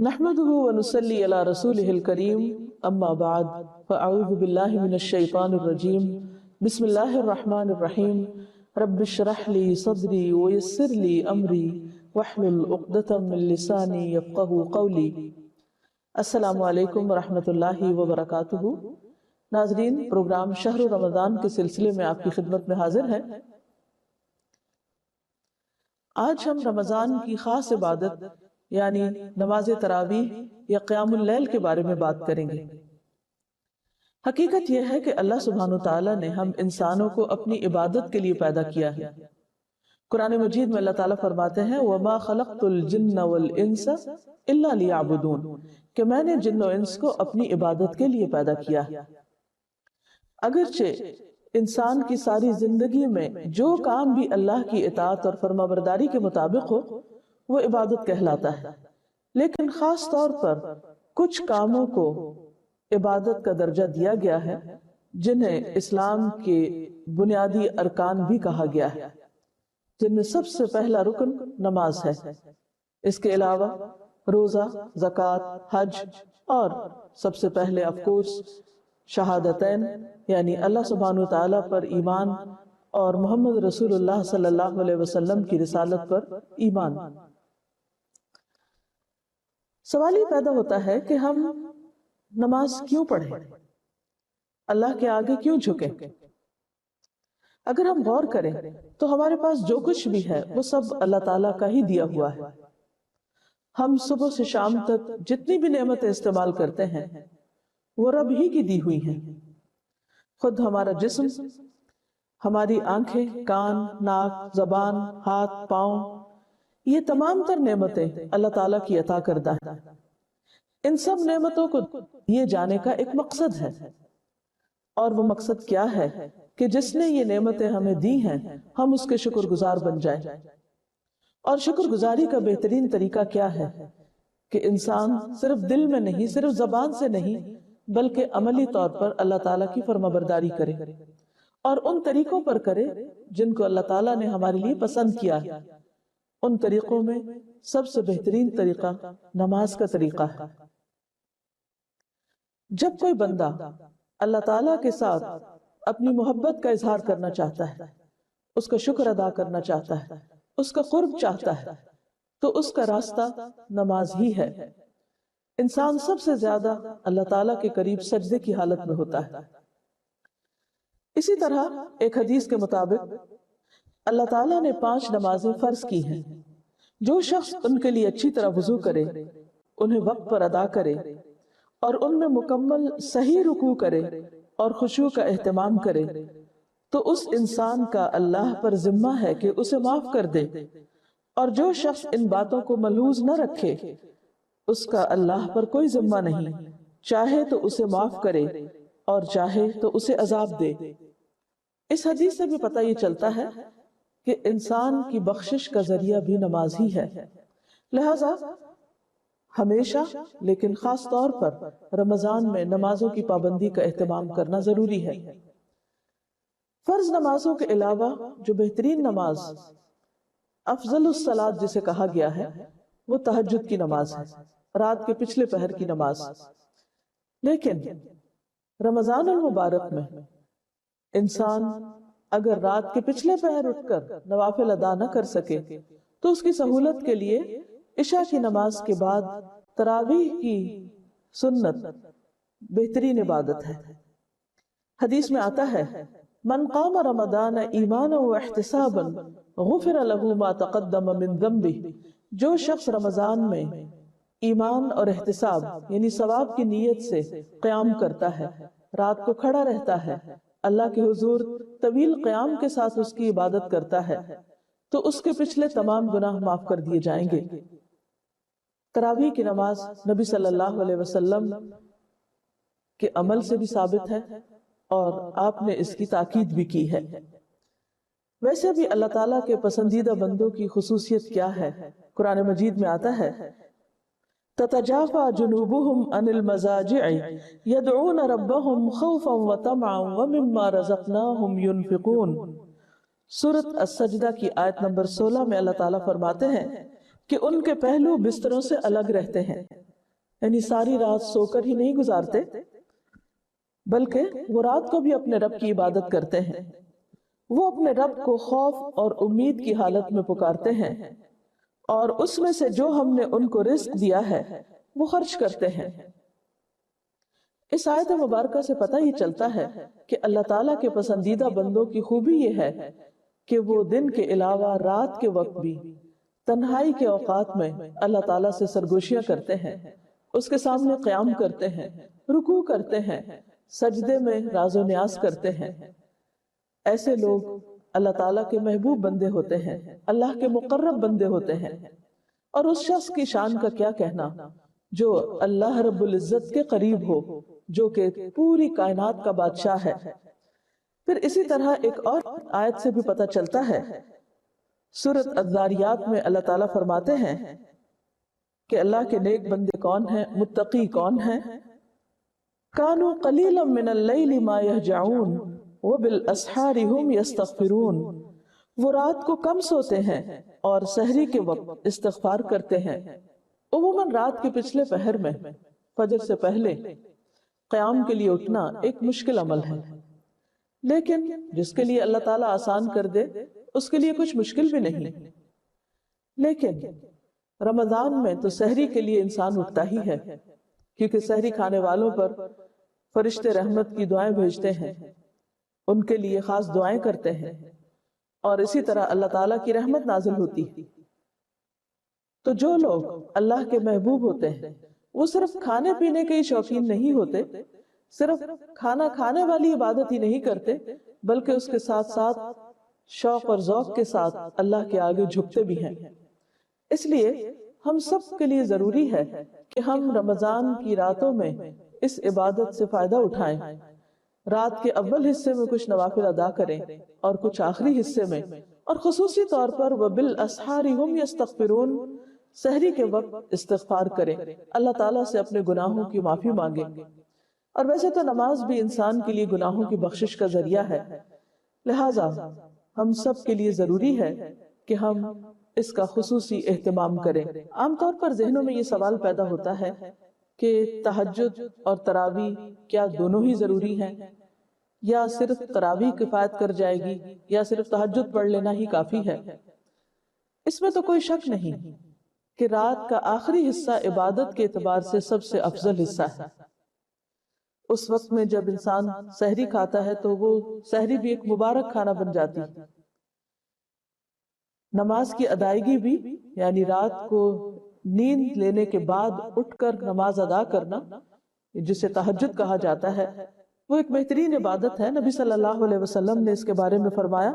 نحمده ونصلي على رسوله الكريم اما بعد فاعوذ بالله من الشيطان الرجيم بسم الله الرحمن الرحيم رب اشرح لي صدري ويسر لي امري واحلل عقدة من لساني يفقهوا قولي۔ السلام علیکم ورحمۃ اللہ وبرکاتہ۔ ناظرین، پروگرام شہر رمضان کے سلسلے میں آپ کی خدمت میں حاضر ہے۔ آج ہم رمضان کی خاص عبادت یعنی نماز تراویح یا قیام اللیل کے بارے میں بات کریں گے۔ حقیقت یہ ہے کہ اللہ سبحانہ وتعالی نے ہم انسانوں کو اپنی عبادت کے لیے پیدا کیا ہے۔ قرآن مجید میں اللہ تعالیٰ فرماتے ہیں وَمَا خَلَقْتُ الْجِنَّ وَالْإِنسَ إِلَّا لِيَعْبُدُونَ کہ میں نے جن و انس کو اپنی عبادت کے لیے پیدا کیا ہے۔ اگرچہ انسان کی ساری زندگی میں جو کام بھی اللہ کی اطاعت اور فرمانبرداری کے مطابق ہو وہ عبادت کہلاتا ہے، لیکن خاص طور پر کچھ کاموں کو عبادت کا درجہ دیا گیا ہے جنہیں اسلام کے بنیادی ارکان بھی کہا گیا ہے، جن میں سب سے پہلا رکن نماز ہے۔ اس کے علاوہ روزہ، زکوٰۃ، حج اور سب سے پہلے آف کورس شہادتین یعنی اللہ سبحانہ وتعالیٰ پر ایمان اور محمد رسول اللہ صلی اللہ علیہ وسلم کی رسالت پر ایمان۔ سوال یہ پیدا ہوتا ہے کہ ہم نماز کیوں پڑھیں؟ اللہ کے آگے کیوں جھکیں؟ اگر ہم غور کریں تو ہمارے پاس جو کچھ بھی ہے وہ سب اللہ تعالیٰ کا ہی دیا ہوا ہے۔ ہم صبح سے شام تک جتنی بھی نعمتیں استعمال کرتے ہیں وہ رب ہی کی دی ہوئی ہیں۔ خود ہمارا جسم، ہماری آنکھیں، کان، ناک، زبان، ہاتھ، پاؤں، یہ تمام تر نعمتیں اللہ تعالیٰ کی عطا کردہ ہیں۔ ان سب نعمتوں کو دیے جانے کا ایک مقصد ہے، اور وہ مقصد کیا ہے کہ جس نے یہ نعمتیں ہمیں دی ہیں ہم اس کے شکر گزار بن جائیں۔ اور شکر گزاری کا بہترین طریقہ کیا ہے کہ انسان صرف دل میں نہیں، صرف زبان سے نہیں، بلکہ عملی طور پر اللہ تعالیٰ کی فرمانبرداری کرے اور ان طریقوں پر کرے جن کو اللہ تعالیٰ نے ہمارے لیے پسند کیا ہے۔ ان طریقوں میں سب سے بہترین طریقہ نماز کا طریقہ ہے۔ جب کوئی بندہ اللہ تعالیٰ کے ساتھ اپنی محبت کا اظہار کرنا چاہتا ہے، اس کا شکر ادا کرنا چاہتا ہے، اس کا قرب چاہتا ہے، تو اس کا راستہ نماز ہی ہے۔ انسان سب سے زیادہ اللہ تعالیٰ کے قریب سجدے کی حالت میں ہوتا ہے۔ اسی طرح ایک حدیث کے مطابق اللہ تعالیٰ نے 5 نمازیں فرض کی ہیں۔ جو شخص ان کے لیے اچھی طرح وضو کرے، انہیں وقت پر ادا کرے اور ان میں مکمل صحیح رکوع کرے اور خشوع کا اہتمام کرے تو اس انسان کا اللہ پر ذمہ ہے کہ اسے معاف کر دے، اور جو شخص ان باتوں کو ملحوظ نہ رکھے اس کا اللہ پر کوئی ذمہ نہیں، چاہے تو اسے معاف کرے اور چاہے تو اسے عذاب دے۔ اس حدیث سے بھی پتہ یہ چلتا ہے کہ انسان کی بخشش کا ذریعہ بھی نماز ہی ہے۔ لہٰذا ہمیشہ لیکن خاص طور پر رمضان میں نمازوں کی پابندی کا اہتمام کرنا ضروری ہے۔ فرض نمازوں کے علاوہ جو بہترین نماز افضل الصلاۃ جسے کہا گیا ہے وہ تہجد کی نماز ہے، رات کے پچھلے پہر کی نماز۔ لیکن رمضان المبارک میں انسان اگر رات کے پچھلے پہر اٹھ کر نوافل ادا نہ کر سکے تو اس کی سہولت کے لیے عشاء کی نماز کے بعد تراویح کی سنت بہترین عبادت ہے۔ حدیث میں آتا ہے من قام رمضان ایمانا واحتسابا غفر له ما تقدم من ذنبہ، جو شخص رمضان میں ایمان اور احتساب یعنی ثواب کی نیت سے قیام کرتا ہے، رات کو کھڑا رہتا ہے، اللہ کے حضور طویل قیام کے ساتھ اس کی عبادت کرتا ہے تو اس کے پچھلے تمام گناہ معاف کر دیے جائیں گے۔ تراویح کی نماز نبی صلی اللہ علیہ وسلم کے عمل سے بھی ثابت ہے اور آپ نے اس کی تاکید بھی کی ہے۔ ویسے بھی اللہ تعالیٰ کے پسندیدہ بندوں کی خصوصیت کیا ہے؟ قرآن مجید میں آتا ہے تتجافى جنوبهم عن المضاجع يدعون ربهم خوفا وطمعا ومما رزقناهم ينفقون۔ سورۃ السجدہ کی آیت نمبر 16 میں اللہ تعالیٰ فرماتے ہیں کہ ان کے پہلو بستروں سے الگ رہتے ہیں یعنی ساری رات سو کر ہی نہیں گزارتے، بلکہ وہ رات کو بھی اپنے رب کی عبادت کرتے ہیں۔ وہ اپنے رب کو خوف اور امید کی حالت میں پکارتے ہیں، اور اس میں سے جو ہم نے ان کو رزق دیا ہے وہ خرچ کرتے ہیں۔ اس آیت مبارکہ سے پتہ یہ چلتا ہے کہ اللہ تعالیٰ کے پسندیدہ بندوں کی خوبی یہ ہے کہ وہ دن کے علاوہ رات کے وقت بھی تنہائی کے اوقات میں اللہ تعالیٰ سے سرگوشیاں کرتے ہیں، اس کے سامنے قیام کرتے ہیں، رکوع کرتے ہیں، سجدے میں راز و نیاز کرتے ہیں۔ ایسے لوگ اللہ تعالیٰ کے محبوب بندے ہوتے ہیں، اللہ کے مقرب بندے ہوتے ہیں۔ اور اس شخص کی شان کا کیا کہنا جو اللہ رب العزت کے قریب ہو، جو کہ پوری کائنات کا بادشاہ ہے۔ پھر اسی طرح ایک اور آیت سے بھی پتہ چلتا ہے، سورۃ الذاریات میں اللہ تعالیٰ فرماتے ہیں کہ اللہ کے نیک بندے کون ہیں، متقی کون ہیں؟ کانوا قلیلا من اللیل ما یہجعون وبالاسحار ہم یستغفرون۔ وہ رات کو کم سوتے ہیں اور سحری کے وقت استغفار کرتے ہیں۔ عموماً رات کے پچھلے پہر میں فجر سے پہلے قیام کے لیے اٹھنا ایک مشکل عمل ہے، لیکن جس کے لیے اللہ تعالیٰ آسان کر دے اس کے لیے کچھ مشکل بھی نہیں۔ لیکن رمضان میں تو سحری کے لیے انسان اٹھتا ہی ہے، کیونکہ سحری کھانے والوں پر فرشتے رحمت کی دعائیں بھیجتے ہیں، ان کے لیے خاص دعائیں کرتے ہیں، اور اسی طرح اللہ تعالیٰ کی رحمت نازل ہوتی ہے۔ تو جو لوگ اللہ کے محبوب ہوتے ہیں وہ صرف کھانے پینے کے ہی شوقین نہیں ہوتے، صرف کھانا کھانے والی عبادت ہی نہیں کرتے، بلکہ اس کے ساتھ ساتھ شوق اور ذوق کے ساتھ اللہ کے آگے جھکتے بھی ہیں۔ اس لیے ہم سب کے لیے ضروری ہے کہ ہم رمضان کی راتوں میں اس عبادت سے فائدہ اٹھائیں، رات کے اول حصے میں کچھ نوافل ادا کریں اور کچھ آخری حصے میں، اور خصوصی طور پر وَبِالْأَسْحَارِ هُمْ يَسْتَغْفِرُونَ، سحری کے وقت استغفار کریں، اللہ تعالیٰ سے اپنے گناہوں کی معافی مانگیں۔ اور ویسے تو نماز بھی انسان کے لیے گناہوں کی بخشش کا ذریعہ ہے، لہٰذا ہم سب کے لیے ضروری ہے کہ ہم اس کا خصوصی اہتمام کریں۔ عام طور پر ذہنوں میں یہ سوال پیدا ہوتا ہے کہ تہجد اور تراویح کیا دونوں ہی ضروری ہیں، یا صرف تراویح کفایت کر جائے گی، یا صرف تہجد پڑھ لینا ہی کافی ہے؟ اس میں تو کوئی شک نہیں کہ رات کا آخری حصہ عبادت کے اعتبار سے سب سے افضل حصہ ہے۔ اس وقت میں جب انسان سحری کھاتا ہے تو وہ سحری بھی ایک مبارک کھانا بن جاتی ہے۔ نماز کی ادائیگی بھی، یعنی رات کو نیند لینے کے بعد اٹھ کر نماز ادا کرنا، جسے تہجد کہا جاتا ہے، وہ ایک بہترین عبادت ہے۔ نبی صلی اللہ علیہ وسلم نے اس کے بارے میں فرمایا،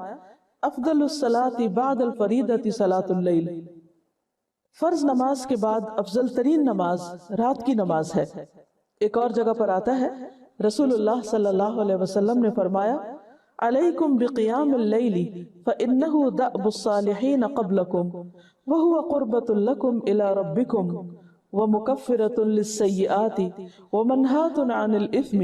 افضل الصلاۃ بعد الفریضۃ صلاۃ اللیل، فرض نماز کے بعد افضل ترین نماز رات کی نماز ہے۔ ایک اور جگہ پر آتا ہے، رسول اللہ صلی اللہ علیہ وسلم نے فرمایا، علیکم بقیام اللیل فإنہ دأب الصالحین قبلکم وہو قربۃ لکم الی ربکم ومکفرۃ للسیئات ومنہاۃ عن الإثم۔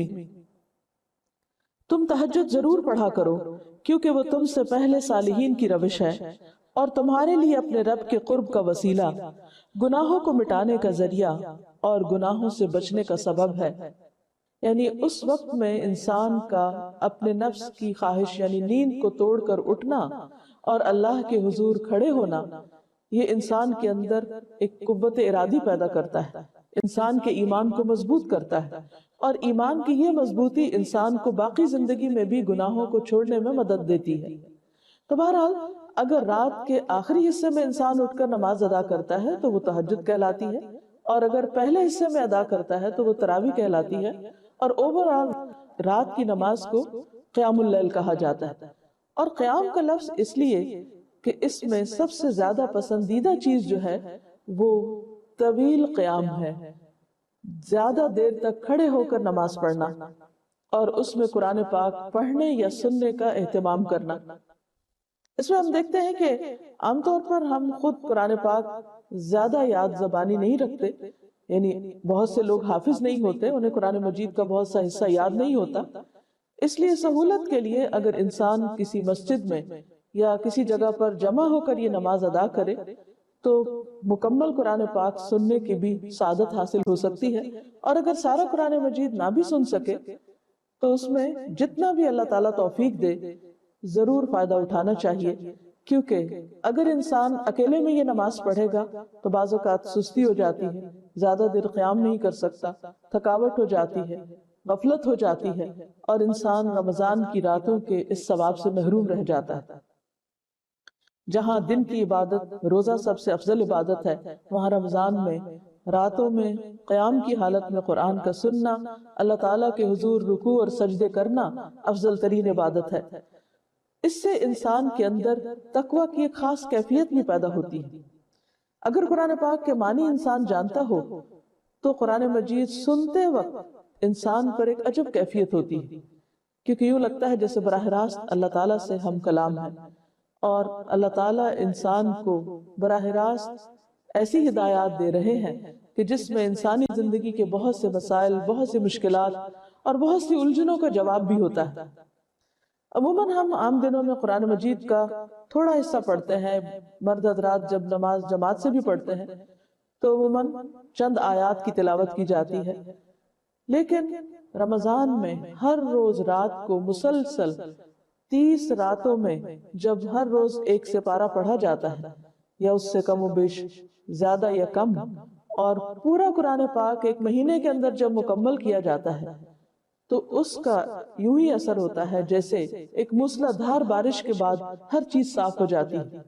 تم تہجد ضرور پڑھا کرو، کیونکہ وہ تم سے پہلے صالحین کی روش ہے، اور تمہارے لیے اپنے رب کے قرب کا وسیلہ، گناہوں کو مٹانے کا ذریعہ اور گناہوں سے بچنے کا سبب ہے۔ یعنی اس وقت میں انسان کا اپنے نفس کی خواہش یعنی نیند کو توڑ کر اٹھنا اور اللہ کے حضور کھڑے ہونا، یہ انسان کے اندر ایک قوت ارادی پیدا کرتا ہے، انسان کے ایمان کو مضبوط کرتا ہے، اور ایمان کی یہ مضبوطی انسان کو باقی زندگی میں بھی گناہوں کو چھوڑنے میں مدد دیتی ہے۔ تو بہرحال اگر رات کے آخری حصے میں انسان اٹھ کر نماز ادا کرتا ہے تو وہ تہجد کہلاتی ہے، اور اگر پہلے حصے میں ادا کرتا ہے تو وہ تراویح کہلاتی ہے، اور اوورآل رات کی نماز کو قیام اللیل کہا جاتا ہے۔ اور قیام کا لفظ اس لیے کہ اس میں سب سے زیادہ پسندیدہ چیز جو ہے وہ طویل قیام ہے، زیادہ دیر تک کھڑے ہو کر نماز پڑھنا، اور اس میں قرآن پاک پڑھنے یا سننے کا اہتمام کرنا۔ اس میں ہم دیکھتے ہیں کہ عام طور پر ہم خود قرآن پاک زیادہ یاد زبانی نہیں رکھتے، یعنی بہت سے لوگ حافظ نہیں ہوتے، انہیں قرآن مجید کا بہت سا حصہ یاد نہیں ہوتا۔ اس لیے سہولت کے لیے اگر انسان کسی مسجد میں یا کسی جگہ پر جمع ہو کر یہ نماز ادا کرے تو مکمل قرآن پاک سننے کی بھی سعادت حاصل ہو سکتی ہے۔ اور اگر سارا قرآن مجید نہ بھی سن سکے تو اس میں جتنا بھی اللہ تعالیٰ توفیق دے ضرور فائدہ اٹھانا چاہیے، کیونکہ اگر انسان اکیلے میں یہ نماز پڑھے گا تو بعض اوقات سستی ہو جاتی ہے، زیادہ دیر قیام نہیں کر سکتا، تھکاوٹ ہو جاتی ہے، غفلت ہو جاتی ہے، اور انسان رمضان کی راتوں کے اس ثواب سے محروم رہ جاتا ہے۔ جہاں دن کی عبادت روزہ سب سے افضل عبادت ہے، وہاں رمضان میں راتوں میں قیام کی حالت میں قرآن کا سننا، اللہ تعالیٰ کے حضور رکوع اور سجدے کرنا افضل ترین عبادت ہے۔ اس سے انسان کے اندر تقوی کی ایک خاص کیفیت بھی پیدا ہوتی ہے۔ اگر قرآن پاک کے معنی انسان جانتا ہو تو قرآن مجید سنتے وقت انسان پر ایک عجب کیفیت ہوتی ہے، کیونکہ یوں لگتا ہے جیسے براہ راست اللہ تعالیٰ سے ہم کلام ہیں، اور اللہ تعالیٰ انسان کو براہ راست ایسی ہدایات دے رہے ہیں کہ جس میں انسانی زندگی کے بہت سے مسائل، بہت سی مشکلات اور بہت سی الجھنوں کا جواب بھی ہوتا ہے۔ عموماً ہم عام دنوں میں قرآن مجید کا تھوڑا حصہ پڑھتے ہیں، مرد حضرات جب نماز جماعت سے بھی پڑھتے ہیں تو عموماً چند آیات کی تلاوت کی جاتی ہے، لیکن رمضان میں ہر روز رات کو مسلسل 30 راتوں میں جب ہر روز ایک سپارہ پڑھا جاتا ہے یا اس سے کم و بیش زیادہ یا کم، اور پورا قرآن پاک ایک مہینے کے اندر جب مکمل کیا جاتا ہے تو اس کا یوں ہی اثر ہوتا ہے جیسے ایک موسلا دھار بارش کے بعد ہر چیز صاف ہو جاتی ہے۔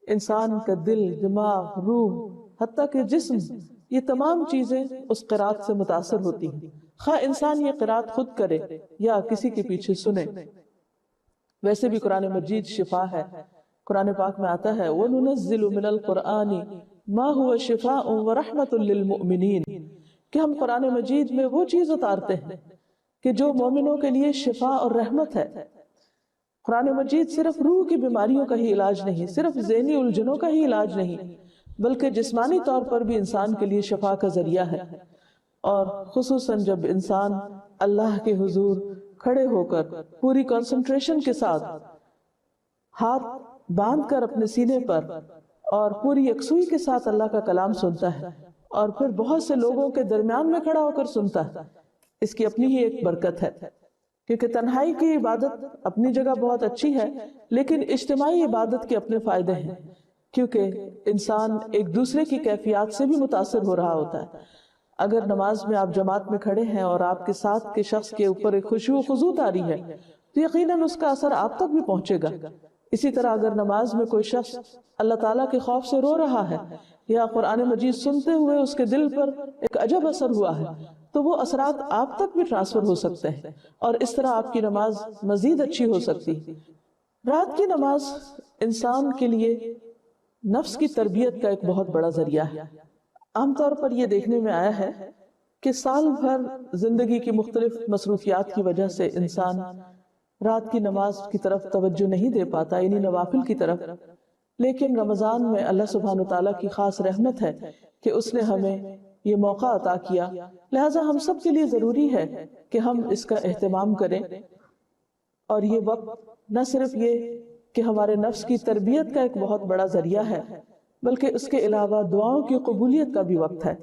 انسان کا دل، دماغ، روح، حتیٰ کہ جسم، یہ تمام چیزیں اس قرات سے متاثر ہوتی ہیں، خواہ انسان یہ قرات خود کرے یا کسی کے پیچھے سنے۔ ویسے بھی قرآن مجید شفا ہے۔ قرآن پاک میں آتا ہے وَنُنَزِّلُ مِنَ الْقُرْآنِ مَا هُوَ شِفَاءٌ وَرَحْمَةٌ لِّلْمُؤْمِنِينَ کہ ہم قرآن مجید میں وہ چیز اتارتے ہیں کہ جو مومنوں کے لیے شفا اور رحمت ہے۔ قرآن مجید صرف روح کی بیماریوں کا ہی علاج نہیں، صرف ذہنی الجھنوں کا ہی علاج نہیں، بلکہ جسمانی طور پر بھی انسان کے لیے شفا کا ذریعہ ہے۔ اور خصوصاً جب انسان اللہ کے حضور کھڑے ہو کر پوری کنسنٹریشن کے ساتھ ہاتھ باندھ کر اپنے سینے پر اور پوری یکسوئی کے ساتھ اللہ کا کلام سنتا ہے، اور پھر بہت سے لوگوں کے درمیان میں کھڑا ہو کر سنتا ہے، اس کی اپنی ہی ایک برکت ہے۔ کیونکہ تنہائی کی عبادت اپنی جگہ بہت اچھی ہے، لیکن اجتماعی عبادت کے اپنے فائدے ہیں، کیونکہ انسان ایک دوسرے کی کیفیات سے بھی متاثر ہو رہا ہوتا ہے۔ اگر نماز میں آپ جماعت میں کھڑے ہیں اور آپ کے ساتھ کے شخص کے اوپر ایک خشوع و خضوع طاری ہے تو یقیناً اس کا اثر آپ تک بھی پہنچے گا۔ اسی طرح اگر نماز میں کوئی شخص اللہ تعالیٰ کے خوف سے رو رہا ہے یا قرآن مجید سنتے ہوئے اس کے دل پر ایک عجب اثر ہوا ہے تو وہ اثرات آپ تک بھی ٹرانسفر ہو سکتے ہیں، اور اس طرح آپ کی نماز مزید اچھی ہو سکتی ہے۔ رات کی نماز انسان کے لیے نفس کی تربیت کا ایک بہت بڑا ذریعہ ہے۔ عام طور پر یہ دیکھنے میں آیا ہے کہ سال بھر زندگی کی مختلف مصروفیات کی وجہ سے انسان رات کی نماز کی طرف توجہ نہیں دے پاتا، یعنی نوافل کی طرف، لیکن رمضان میں اللہ سبحانہ وتعالیٰ کی خاص رحمت ہے کہ اس نے ہمیں یہ موقع عطا کیا، لہٰذا ہم سب کے لیے ضروری ہے کہ ہم اس کا اہتمام کریں۔ اور یہ وقت نہ صرف یہ کہ ہمارے نفس کی تربیت کا ایک بہت بڑا ذریعہ ہے، بلکہ اس کے علاوہ دعاؤں کی قبولیت کا بھی وقت ہے،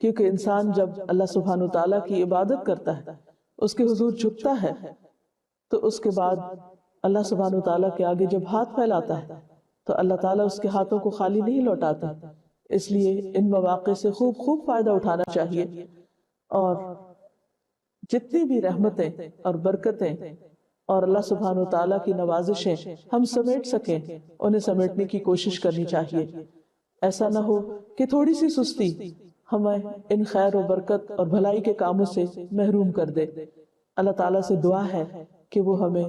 کیونکہ انسان جب اللہ سبحانہ وتعالیٰ کی عبادت کرتا ہے، اس کے حضور جھکتا ہے، تو اس کے بعد اللہ سبحانہ وتعالیٰ کے آگے جب ہاتھ پھیلاتا ہے تو اللہ تعالیٰ اس کے ہاتھوں کو خالی نہیں لوٹاتے۔ اس لیے ان مواقع سے خوب فائدہ اٹھانا چاہیے، اور جتنی بھی رحمتیں اور برکتیں اور اللہ سبحانہ وتعالیٰ کی نوازشیں ہم سمیٹ سکیں انہیں سمیٹنے کی کوشش کرنی چاہیے۔ ایسا نہ ہو کہ تھوڑی سی سستی ہمیں ان خیر و برکت اور بھلائی کے کاموں سے محروم کر دے۔ اللہ تعالیٰ سے دعا ہے کہ وہ ہمیں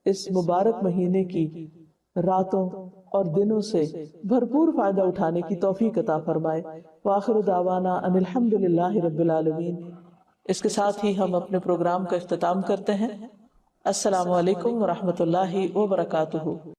اس مبارک مہینے کی راتوں اور دنوں سے بھرپور فائدہ اٹھانے کی توفیق عطا فرمائے۔ وآخر دعوانا ان الحمدللہ رب العالمین۔ اس کے ساتھ ہی ہم اپنے پروگرام کا اختتام کرتے ہیں۔ السلام علیکم ورحمۃ اللہ وبرکاتہ۔